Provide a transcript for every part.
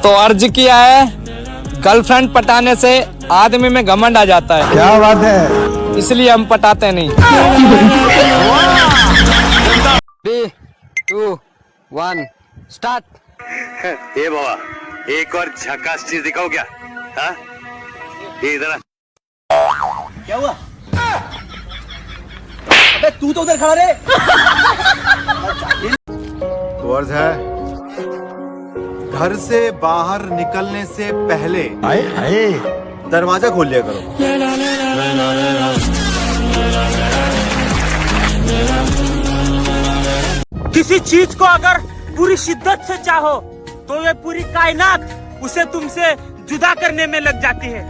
तो अर्ज किया है, गर्लफ्रेंड पटाने से आदमी में घमंड आ जाता है। क्या बात है। इसलिए हम पटाते नहीं। 3, 2, 1 स्टार्ट। ये बाबा एक और झकास चीज दिखाओ क्या? हाँ? ये इधर आ। क्या हुआ? अबे तू तो उधर खड़ा रे। तो अर्ज है, घर से बाहर निकलने से पहले दरवाजा खोल लिया करो। किसी चीज को अगर पूरी शिद्दत से चाहो तो ये पूरी कायनात उसे तुमसे जुदा करने में लग जाती है।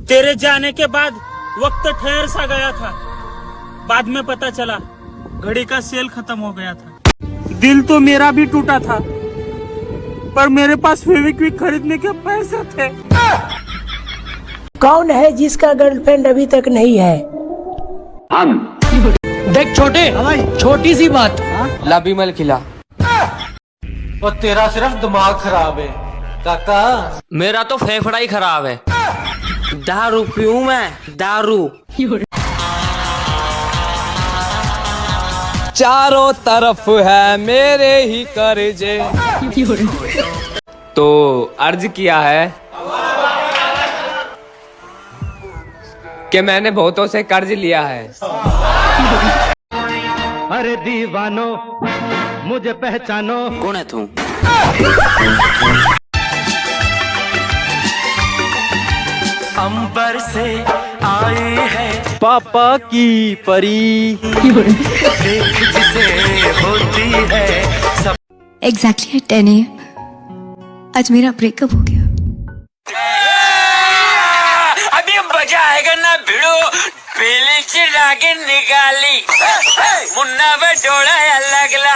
तेरे जाने के बाद वक्त ठहर सा गया था। बाद में पता चला घड़ी का सेल खत्म हो गया था। दिल तो मेरा भी टूटा था, पर मेरे पास फेविक्विक खरीदने के पैसे थे। कौन है जिसका गर्लफ्रेंड अभी तक नहीं है? हम। देख छोटे, छोटी सी बात, ला बिमल खिला। और तेरा सिर्फ दिमाग खराब है काका। मेरा तो फेफड़ा ही खराब है। दारू पीऊं मैं, दारू। चारों तरफ है मेरे ही कर्जे। तो अर्ज किया है कि मैंने बहुतों से कर्ज लिया है। अरे दीवानो मुझे पहचानो। कौन है तू? अंबर से आई है पापा की परी। देख जिसे होती है सब। Exactly at 10 AM आज मेरा ब्रेकअप हो गया। अभी मजा आएगा ना भिड़ो। पहले से रागे निकाली मुन्ना बटोड़ा अलग ला।